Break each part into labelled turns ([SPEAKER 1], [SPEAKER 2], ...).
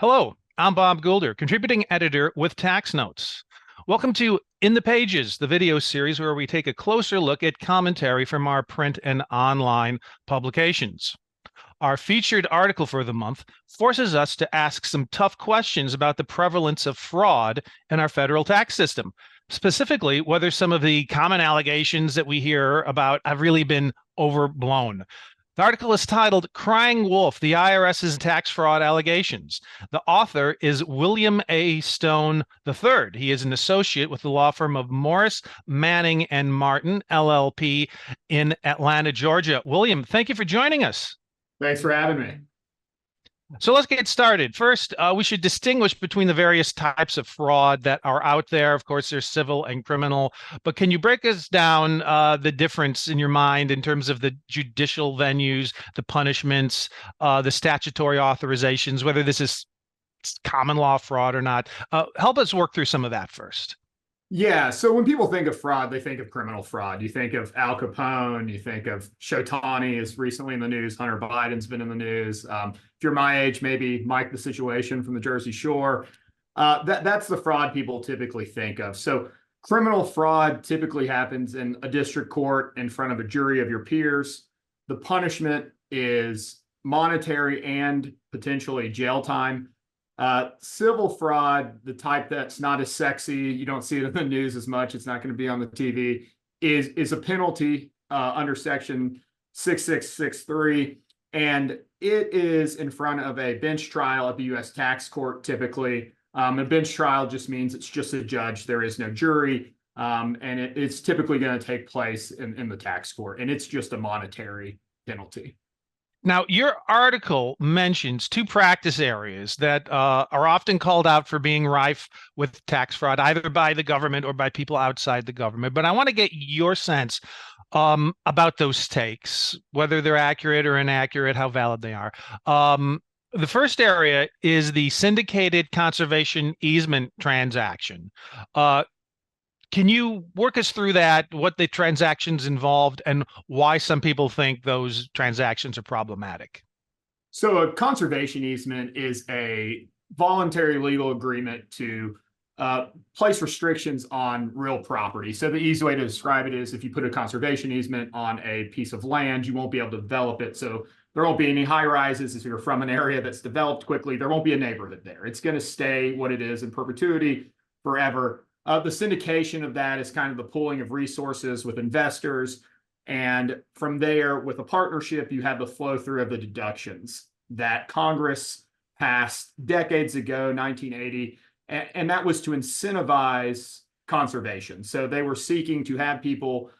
[SPEAKER 1] Hello, I'm Bob Goulder, contributing editor with Tax Notes. Welcome to In the Pages, the video series where we take a closer look at commentary from our print and online publications. Our featured article for the month forces us to ask some tough questions about the prevalence of fraud in our federal tax system, specifically whether some of the common allegations that we hear about have really been overblown. The article is titled Crying Wolf, the IRS's Tax Fraud Allegations. The author is William A. Stone III. He is an associate with the law firm of Morris, Manning, and Martin LLP in Atlanta, Georgia. William, thank you for joining us.
[SPEAKER 2] Thanks for having me.
[SPEAKER 1] So let's get started. First, we should distinguish between the various types of fraud that are out there. Of course, there's civil and criminal, but can you break us down the difference in your mind in terms of the judicial venues, the punishments, the statutory authorizations, whether this is common law fraud or not? Help us work through some of that first.
[SPEAKER 2] Yeah, so when people think of fraud, they think of criminal fraud. You think of Al Capone, you think of Showtani is recently in the news, Hunter Biden's been in the news. If you're my age, maybe Mike the Situation from the Jersey Shore. That's the fraud people typically think of. So criminal fraud typically happens in a district court in front of a jury of your peers. The punishment is monetary and potentially jail time. Civil fraud, the type that's not as sexy, you don't see it in the news as much, it's not going to be on the TV, is a penalty under section 6663. And it is in front of a bench trial at the U.S. tax court typically. A bench trial just means it's just a judge, there is no jury, and it's typically going to take place in the tax court, and it's just a monetary penalty.
[SPEAKER 1] Now, your article mentions two practice areas that are often called out for being rife with tax fraud, either by the government or by people outside the government. But I want to get your sense about those takes, whether they're accurate or inaccurate, how valid they are. The first area is the syndicated conservation easement transaction. Can you work us through that, what the transactions involved, and why some people think those transactions are problematic?
[SPEAKER 2] So a conservation easement is a voluntary legal agreement to place restrictions on real property. So the easy way to describe it is if you put a conservation easement on a piece of land, you won't be able to develop it. So there won't be any high rises. If you're from an area that's developed quickly, there won't be a neighborhood there. It's going to stay what it is in perpetuity forever. The syndication of that is kind of the pooling of resources with investors. And from there, with a partnership, you have the flow through of the deductions that Congress passed decades ago, 1980. And that was to incentivize conservation. So they were seeking to have people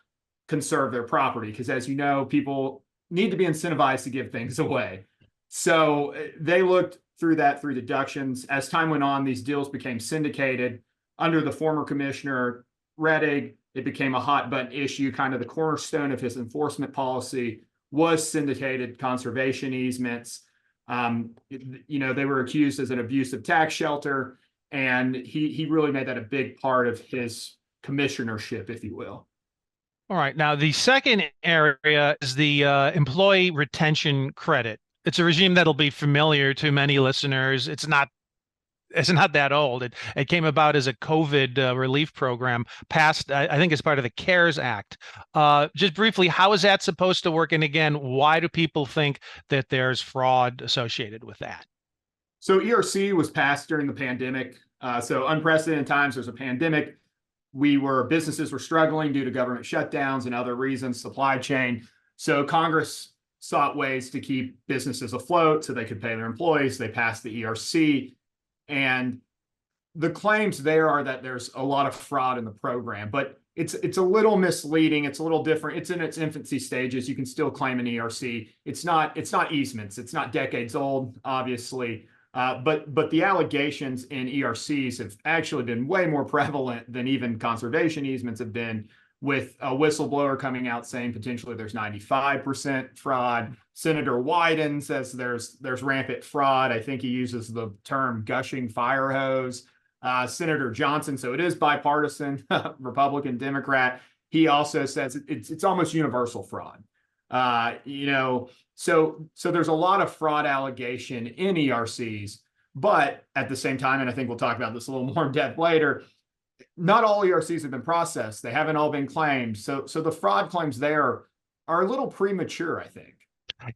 [SPEAKER 2] conserve their property because, as you know, people need to be incentivized to give things away. So they looked through that through deductions. As time went on, these deals became syndicated. Under the former commissioner, Rettig, it became a hot button issue. Kind of the cornerstone of his enforcement policy was syndicated conservation easements. They were accused as an abusive tax shelter, and he really made that a big part of his commissionership, if you will.
[SPEAKER 1] All right. Now, the second area is the employee retention credit. It's a regime that'll be familiar to many listeners. It's not that old. It came about as a COVID relief program passed, I think, as part of the CARES Act. Just briefly, how is that supposed to work? And again, why do people think that there's fraud associated with that?
[SPEAKER 2] So ERC was passed during the pandemic. So unprecedented times, there's a pandemic. Businesses were struggling due to government shutdowns and other reasons, supply chain. So Congress sought ways to keep businesses afloat so they could pay their employees. They passed the ERC. And the claims there are that there's a lot of fraud in the program, but it's a little misleading. It's a little different. It's in its infancy stages. You can still claim an ERC. It's not easements. It's not decades old, obviously. But the allegations in ERCs have actually been way more prevalent than even conservation easements have been, with a whistleblower coming out saying potentially there's 95% fraud. Senator Wyden says there's rampant fraud. I think he uses the term gushing fire hose. Senator Johnson, so it is bipartisan, Republican, Democrat. He also says it's almost universal fraud. So there's a lot of fraud allegation in ERCs, But at the same time, and I think we'll talk about this a little more in depth later, not all ERCs have been processed. They haven't all been claimed. So the fraud claims there are a little premature, I think.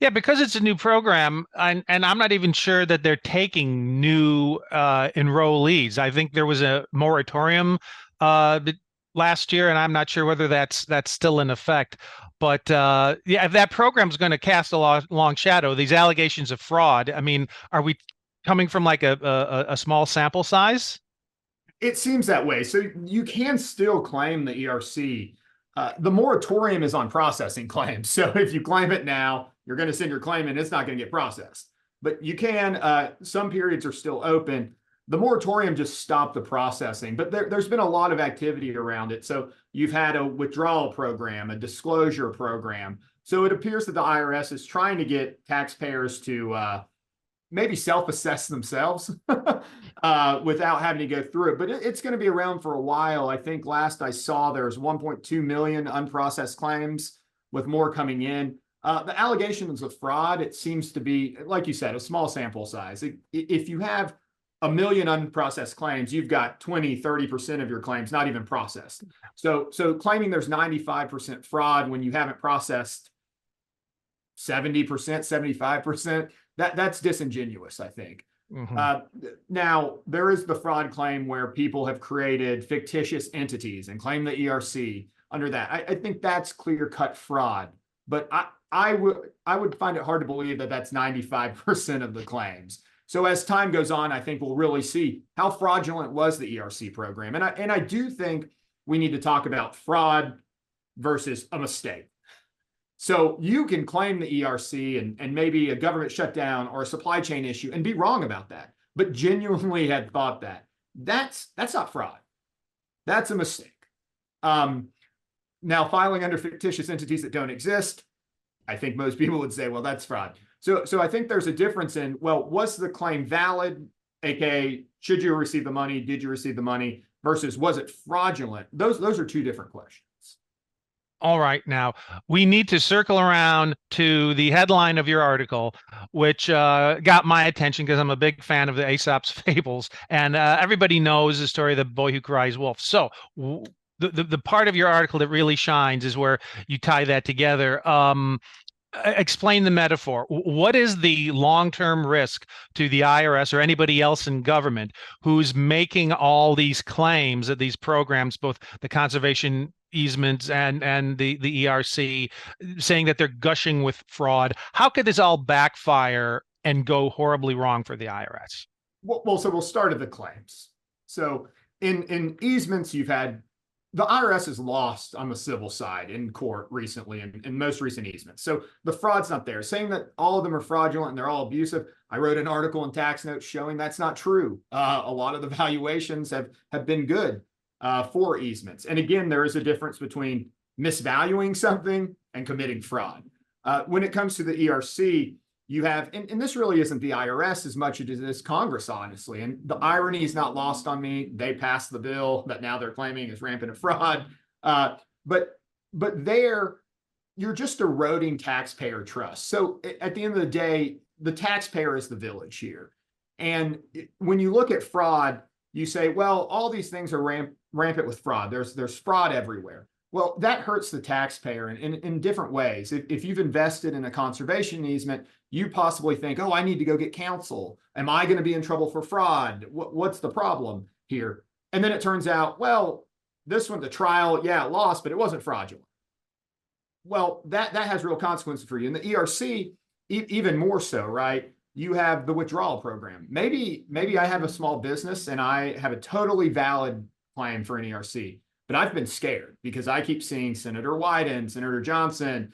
[SPEAKER 1] Yeah, because it's a new program, and I'm not even sure that they're taking new enrollees. I think there was a moratorium last year, and I'm not sure whether that's still in effect. But yeah, if that program's going to cast a long shadow, these allegations of fraud, I mean, are we coming from like a small sample size?
[SPEAKER 2] It seems that way. So you can still claim the ERC. The moratorium is on processing claims. So if you claim it now, you're going to send your claim and it's not going to get processed. But you can, some periods are still open. The moratorium just stopped the processing, but there's been a lot of activity around it. So you've had a withdrawal program, a disclosure program. So it appears that the IRS is trying to get taxpayers to maybe self-assess themselves without having to go through it. But it's going to be around for a while. I think last I saw there's 1.2 million unprocessed claims, with more coming in. The allegations of fraud, it seems to be, like you said, a small sample size. If you have a million unprocessed claims, you've got 20-30% of your claims not even processed. So claiming there's 95% fraud when you haven't processed 70%, 75%, that's disingenuous, I think. Now, there is the fraud claim where people have created fictitious entities and claim the ERC under that. I think that's clear-cut fraud, but I would find it hard to believe that that's 95% of the claims. So as time goes on, I think we'll really see how fraudulent was the ERC program. And I do think we need to talk about fraud versus a mistake. So you can claim the ERC and maybe a government shutdown or a supply chain issue and be wrong about that, but genuinely had thought that. That's not fraud. That's a mistake. Now, filing under fictitious entities that don't exist, I think most people would say, well, that's fraud. So I think there's a difference in, well, was the claim valid? AKA, should you receive the money? Did you receive the money? Versus, was it fraudulent? Those are two different questions.
[SPEAKER 1] All right, now we need to circle around to the headline of your article, which got my attention because I'm a big fan of the Aesop's fables, and everybody knows the story of the boy who cries wolf. So the part of your article that really shines is where you tie that together. Explain the metaphor. What is the long-term risk to the IRS or anybody else in government who's making all these claims that these programs, both the conservation easements and the ERC, saying that they're gushing with fraud? How could this all backfire and go horribly wrong for the IRS?
[SPEAKER 2] Well, so we'll start at the claims. So in easements, you've had the IRS has lost on the civil side in court recently in most recent easements. So the fraud's not there. Saying that all of them are fraudulent and they're all abusive, I wrote an article in Tax Notes showing that's not true. A lot of the valuations have been good for easements. And again, there is a difference between misvaluing something and committing fraud. When it comes to the ERC, you have, and this really isn't the IRS as much as it is Congress, honestly. And the irony is not lost on me. They passed the bill that now they're claiming is rampant fraud. But there, you're just eroding taxpayer trust. So at the end of the day, the taxpayer is the village here. And when you look at fraud, you say, well, all these things are rampant with fraud. There's fraud everywhere. Well, that hurts the taxpayer in different ways. If you've invested in a conservation easement, you possibly think, oh, I need to go get counsel. Am I going to be in trouble for fraud? What's the problem here? And then it turns out, well, this one, the trial, yeah, it lost, but it wasn't fraudulent. Well, that has real consequences for you. And the ERC, even more so, right? You have the withdrawal program. Maybe I have a small business and I have a totally valid claim for an ERC. But I've been scared because I keep seeing Senator Wyden, Senator Johnson,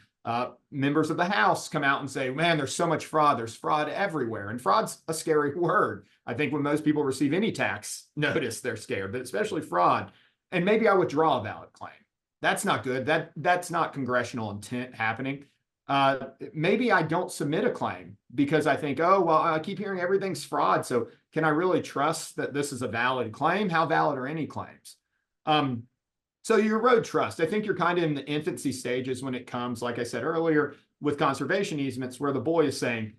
[SPEAKER 2] members of the House come out and say, man, there's so much fraud. There's fraud everywhere. And fraud's a scary word. I think when most people receive any tax notice, they're scared, but especially fraud. And maybe I withdraw a valid claim. That's not good. That's not congressional intent happening. Maybe I don't submit a claim because I think, oh, well, I keep hearing everything's fraud. So can I really trust that this is a valid claim? How valid are any claims? So you erode trust. I think you're kind of in the infancy stages when it comes, like I said earlier, with conservation easements, where the boy is saying,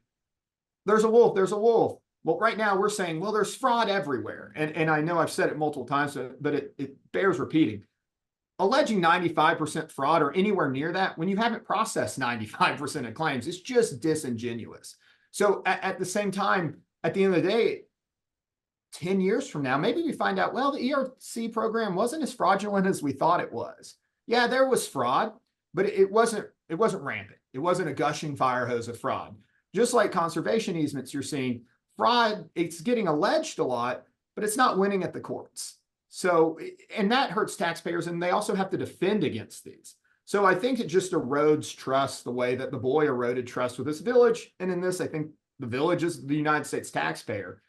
[SPEAKER 2] there's a wolf, there's a wolf. Well, right now we're saying, well, there's fraud everywhere. And I know I've said it multiple times, but it bears repeating. Alleging 95% fraud or anywhere near that when you haven't processed 95% of claims is just disingenuous. So at the same time, at the end of the day, 10 years from now, maybe we find out, well, the ERC program wasn't as fraudulent as we thought it was. Yeah, there was fraud, but it wasn't rampant. It wasn't a gushing fire hose of fraud. Just like conservation easements, you're seeing fraud, it's getting alleged a lot, but it's not winning at the courts. So, and that hurts taxpayers, and they also have to defend against these. So I think it just erodes trust the way that the boy eroded trust with this village. And in this, I think the village is the United States taxpayer.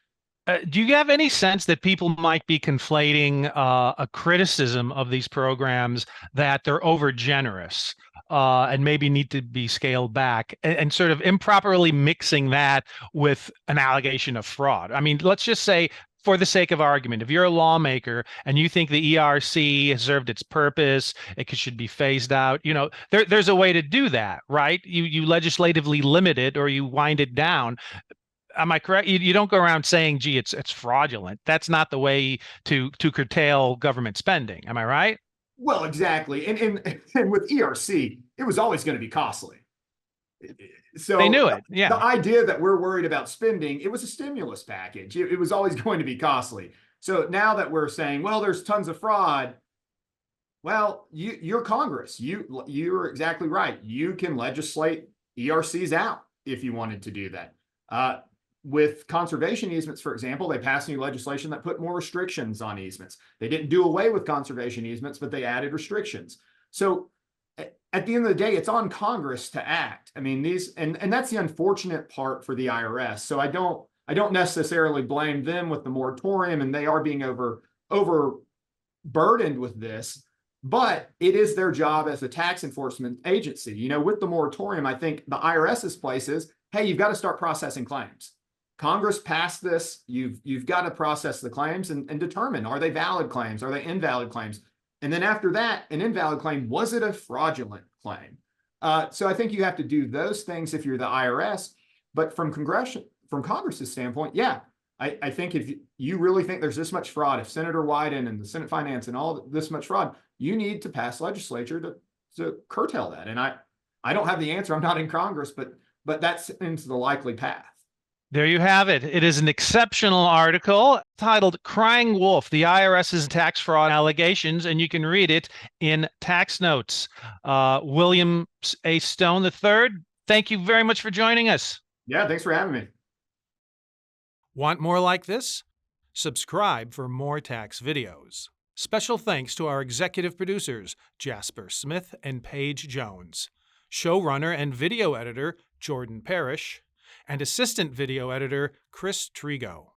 [SPEAKER 1] Do you have any sense that people might be conflating a criticism of these programs that they're over generous and maybe need to be scaled back and sort of improperly mixing that with an allegation of fraud? I mean, let's just say, for the sake of argument, if you're a lawmaker and you think the ERC has served its purpose, it should be phased out, there's a way to do that, right? You legislatively limit it or you wind it down. Am I correct? You don't go around saying, gee, it's fraudulent. That's not the way to curtail government spending. Am I right?
[SPEAKER 2] Well, exactly. And with ERC, it was always going to be costly. So
[SPEAKER 1] they knew it. Yeah.
[SPEAKER 2] The idea that we're worried about spending, it was a stimulus package. It was always going to be costly. So now that we're saying, well, there's tons of fraud. Well, you're Congress. You're exactly right. You can legislate ERCs out if you wanted to do that. With conservation easements, for example, they passed new legislation that put more restrictions on easements. They didn't do away with conservation easements, but they added restrictions. So at the end of the day, it's on Congress to act. I mean, and that's the unfortunate part for the IRS. So I don't necessarily blame them with the moratorium, and they are being overburdened with this, but it is their job as a tax enforcement agency. With the moratorium, I think the IRS's place is, hey, you've got to start processing claims. Congress passed this. You've got to process the claims and determine, are they valid claims? Are they invalid claims? And then after that, an invalid claim, was it a fraudulent claim? So I think you have to do those things if you're the IRS. But from Congress's standpoint, yeah, I think if you really think there's this much fraud, if Senator Wyden and the Senate Finance and all this much fraud, you need to pass legislature to curtail that. And I don't have the answer. I'm not in Congress, but that's into the likely path.
[SPEAKER 1] There you have it. It is an exceptional article titled Crying Wolf, the IRS's Tax Fraud Allegations, and you can read it in Tax Notes. William A. Stone III, thank you very much for joining us.
[SPEAKER 2] Yeah, thanks for having me.
[SPEAKER 1] Want more like this? Subscribe for more tax videos. Special thanks to our executive producers, Jasper Smith and Paige Jones, showrunner and video editor, Jordan Parrish, and assistant video editor, Chris Trigo.